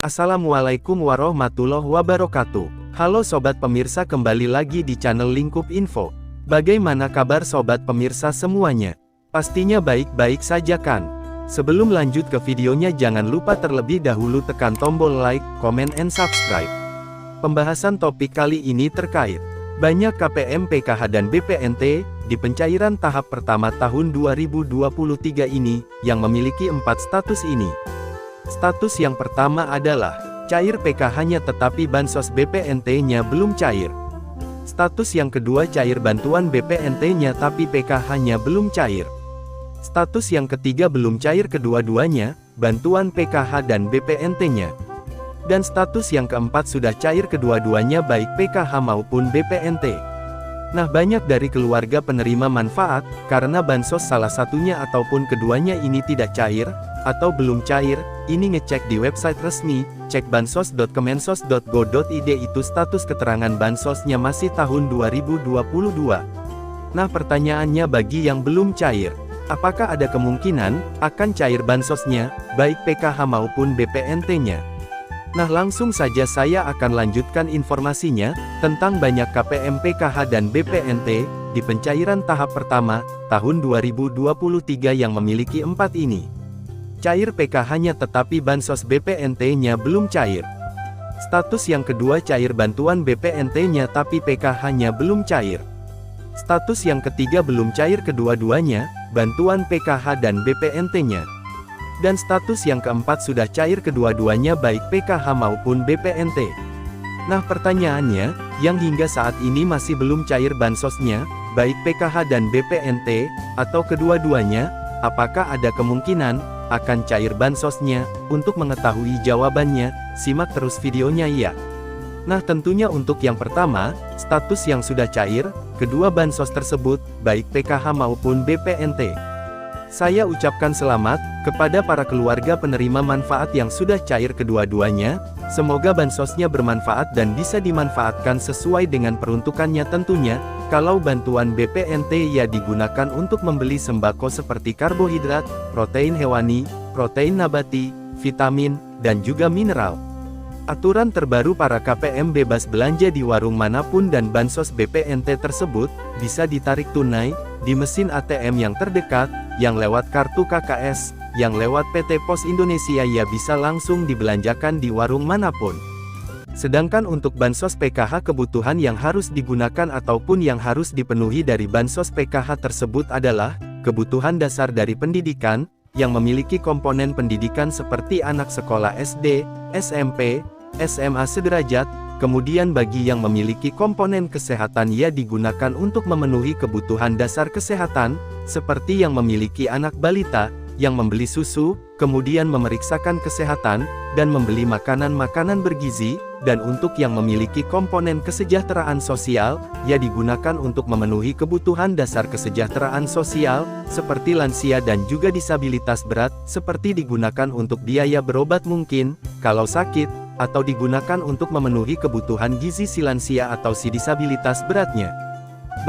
Assalamualaikum warahmatullahi wabarakatuh. Halo sobat pemirsa, kembali lagi di channel Lingkup Info. Bagaimana kabar sobat pemirsa semuanya? Pastinya baik-baik saja kan? Sebelum lanjut ke videonya, jangan lupa terlebih dahulu tekan tombol like, comment, and subscribe. Pembahasan topik kali ini terkait banyak KPM, PKH, dan BPNT di pencairan tahap pertama tahun 2023 ini yang memiliki 4 status ini. Status yang pertama adalah cair PKH-nya tetapi bansos BPNT-nya belum cair. Status yang kedua cair bantuan BPNT-nya tapi PKH-nya belum cair. Status yang ketiga belum cair kedua-duanya, bantuan PKH dan BPNT-nya. Dan status yang keempat sudah cair kedua-duanya baik PKH maupun BPNT. Nah, banyak dari keluarga penerima manfaat, karena bansos salah satunya ataupun keduanya ini tidak cair, atau belum cair, ini ngecek di website resmi, cekbansos.kemensos.go.id itu status keterangan bansosnya masih tahun 2022. Nah, pertanyaannya bagi yang belum cair, apakah ada kemungkinan akan cair bansosnya, baik PKH maupun BPNT-nya? Nah, langsung saja saya akan lanjutkan informasinya, tentang banyak KPM, PKH, dan BPNT, di pencairan tahap pertama, tahun 2023 yang memiliki 4 ini. Cair PKH-nya tetapi bansos BPNT-nya belum cair. Status yang kedua cair bantuan BPNT-nya tapi PKH-nya belum cair. Status yang ketiga belum cair kedua-duanya, bantuan PKH dan BPNT-nya. Dan status yang keempat sudah cair kedua-duanya baik PKH maupun BPNT. Nah, pertanyaannya, yang hingga saat ini masih belum cair bansosnya, baik PKH dan BPNT, atau kedua-duanya, apakah ada kemungkinan akan cair bansosnya? Untuk mengetahui jawabannya, simak terus videonya ya. Nah, tentunya untuk yang pertama, status yang sudah cair, kedua bansos tersebut, baik PKH maupun BPNT. Saya ucapkan selamat kepada para keluarga penerima manfaat yang sudah cair kedua-duanya. Semoga bansosnya bermanfaat dan bisa dimanfaatkan sesuai dengan peruntukannya tentunya. Kalau bantuan BPNT ya digunakan untuk membeli sembako seperti karbohidrat, protein hewani, protein nabati, vitamin, dan juga mineral. Aturan terbaru para KPM bebas belanja di warung manapun dan bansos BPNT tersebut bisa ditarik tunai di mesin ATM yang terdekat, yang lewat kartu KKS, yang lewat PT Pos Indonesia ya bisa langsung dibelanjakan di warung manapun. Sedangkan untuk bansos PKH, kebutuhan yang harus digunakan ataupun yang harus dipenuhi dari bansos PKH tersebut adalah kebutuhan dasar dari pendidikan, yang memiliki komponen pendidikan seperti anak sekolah SD, SMP, SMA sederajat. Kemudian bagi yang memiliki komponen kesehatan ya digunakan untuk memenuhi kebutuhan dasar kesehatan, seperti yang memiliki anak balita, yang membeli susu, kemudian memeriksakan kesehatan, dan membeli makanan-makanan bergizi. Dan untuk yang memiliki komponen kesejahteraan sosial, ya digunakan untuk memenuhi kebutuhan dasar kesejahteraan sosial, seperti lansia dan juga disabilitas berat, seperti digunakan untuk biaya berobat mungkin, kalau sakit, atau digunakan untuk memenuhi kebutuhan gizi si lansia atau si disabilitas beratnya.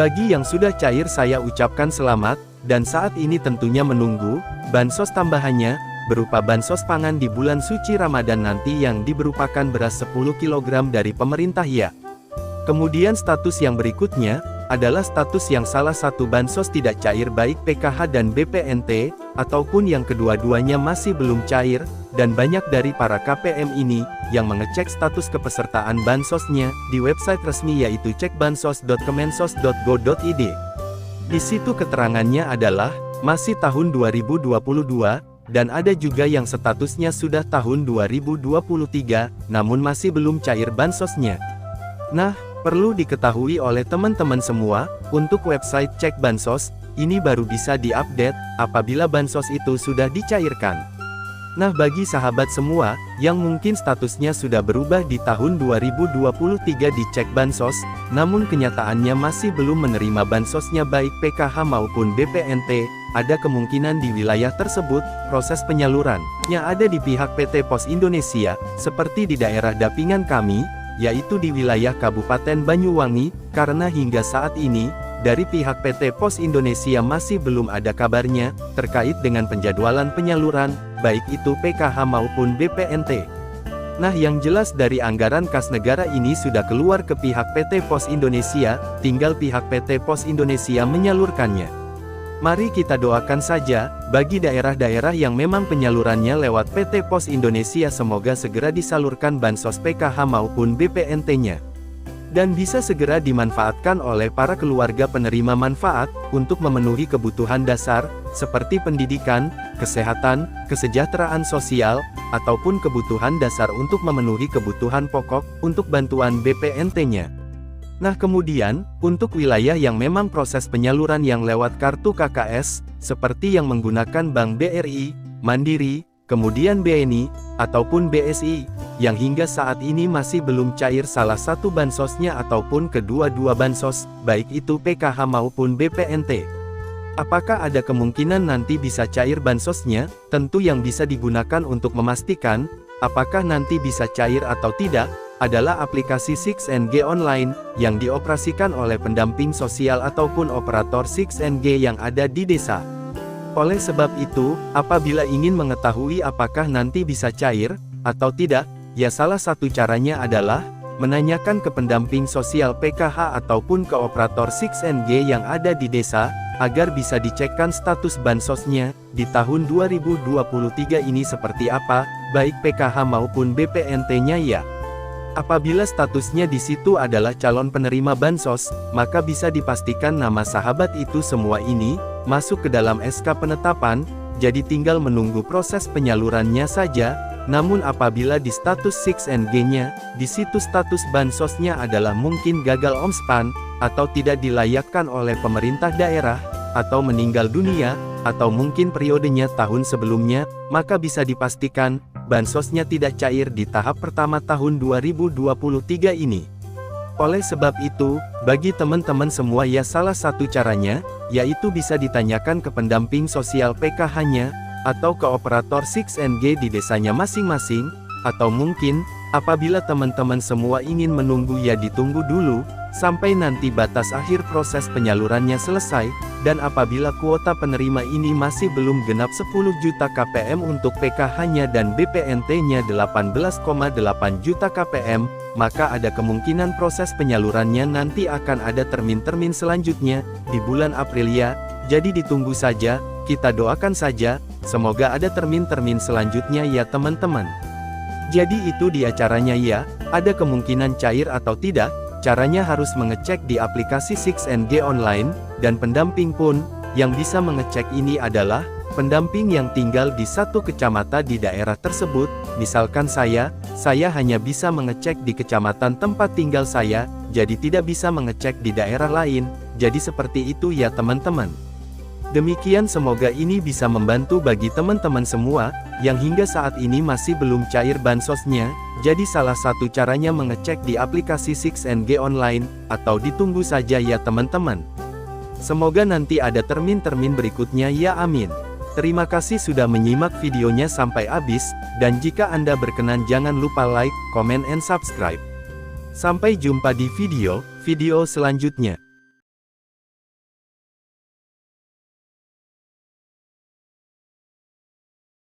Bagi yang sudah cair saya ucapkan selamat, dan saat ini tentunya menunggu bansos tambahannya, berupa bansos pangan di bulan suci Ramadan nanti yang berupakan beras 10 kg dari pemerintah ya. Kemudian status yang berikutnya, adalah status yang salah satu bansos tidak cair baik PKH dan BPNT, ataupun yang kedua-duanya masih belum cair, dan banyak dari para KPM ini, yang mengecek status kepesertaan bansosnya, di website resmi yaitu cekbansos.kemensos.go.id. Di situ keterangannya adalah, masih tahun 2022, dan ada juga yang statusnya sudah tahun 2023, namun masih belum cair bansosnya. Nah, perlu diketahui oleh teman-teman semua, untuk website Cek Bansos, ini baru bisa diupdate, apabila bansos itu sudah dicairkan. Nah, bagi sahabat semua, yang mungkin statusnya sudah berubah di tahun 2023 di Cek Bansos, namun kenyataannya masih belum menerima bansosnya baik PKH maupun BPNT, ada kemungkinan di wilayah tersebut, proses penyalurannya ada di pihak PT Pos Indonesia, seperti di daerah dapingan kami, yaitu di wilayah Kabupaten Banyuwangi, karena hingga saat ini, dari pihak PT Pos Indonesia masih belum ada kabarnya, terkait dengan penjadwalan penyaluran, baik itu PKH maupun BPNT. Nah, yang jelas dari anggaran kas negara ini sudah keluar ke pihak PT Pos Indonesia, tinggal pihak PT Pos Indonesia menyalurkannya. Mari kita doakan saja, bagi daerah-daerah yang memang penyalurannya lewat PT Pos Indonesia semoga segera disalurkan bansos PKH maupun BPNT-nya. Dan bisa segera dimanfaatkan oleh para keluarga penerima manfaat, untuk memenuhi kebutuhan dasar, seperti pendidikan, kesehatan, kesejahteraan sosial, ataupun kebutuhan dasar untuk memenuhi kebutuhan pokok, untuk bantuan BPNT-nya. Nah kemudian, untuk wilayah yang memang proses penyaluran yang lewat kartu KKS, seperti yang menggunakan Bank BRI, Mandiri, kemudian BNI, ataupun BSI, yang hingga saat ini masih belum cair salah satu bansosnya ataupun kedua-dua bansos, baik itu PKH maupun BPNT. Apakah ada kemungkinan nanti bisa cair bansosnya? Tentu yang bisa digunakan untuk memastikan, apakah nanti bisa cair atau tidak, adalah aplikasi 6NG Online, yang dioperasikan oleh pendamping sosial ataupun operator 6NG yang ada di desa. Oleh sebab itu, apabila ingin mengetahui apakah nanti bisa cair, atau tidak, ya salah satu caranya adalah, menanyakan ke pendamping sosial PKH ataupun ke operator 6NG yang ada di desa, agar bisa dicekkan status bansosnya, di tahun 2023 ini seperti apa, baik PKH maupun BPNT-nya ya. Apabila statusnya di situ adalah calon penerima bansos, maka bisa dipastikan nama sahabat itu semua ini, masuk ke dalam SK penetapan, jadi tinggal menunggu proses penyalurannya saja. Namun apabila di status 6NG-nya, di situ status bansosnya adalah mungkin gagal omspan, atau tidak dilayakkan oleh pemerintah daerah, atau meninggal dunia, atau mungkin periodenya tahun sebelumnya, maka bisa dipastikan, bansosnya tidak cair di tahap pertama tahun 2023 ini. Oleh sebab itu, bagi teman-teman semua ya salah satu caranya, yaitu bisa ditanyakan ke pendamping sosial PKH-nya, atau ke operator 6NG di desanya masing-masing, atau mungkin, apabila teman-teman semua ingin menunggu ya ditunggu dulu, sampai nanti batas akhir proses penyalurannya selesai, dan apabila kuota penerima ini masih belum genap 10 juta KPM untuk PKH-nya dan BPNT-nya 18,8 juta KPM, maka ada kemungkinan proses penyalurannya nanti akan ada termin-termin selanjutnya, di bulan April ya, jadi ditunggu saja, kita doakan saja, semoga ada termin-termin selanjutnya ya teman-teman. Jadi itu dia caranya ya, ada kemungkinan cair atau tidak, caranya harus mengecek di aplikasi 6NG Online, dan pendamping pun, yang bisa mengecek ini adalah, pendamping yang tinggal di satu kecamatan di daerah tersebut, misalkan saya hanya bisa mengecek di kecamatan tempat tinggal saya, jadi tidak bisa mengecek di daerah lain, jadi seperti itu ya teman-teman. Demikian semoga ini bisa membantu bagi teman-teman semua, yang hingga saat ini masih belum cair bansosnya, jadi salah satu caranya mengecek di aplikasi 6NG Online, atau ditunggu saja ya teman-teman. Semoga nanti ada termin-termin berikutnya ya amin. Terima kasih sudah menyimak videonya sampai habis, dan jika Anda berkenan jangan lupa like, comment and subscribe. Sampai jumpa di video selanjutnya.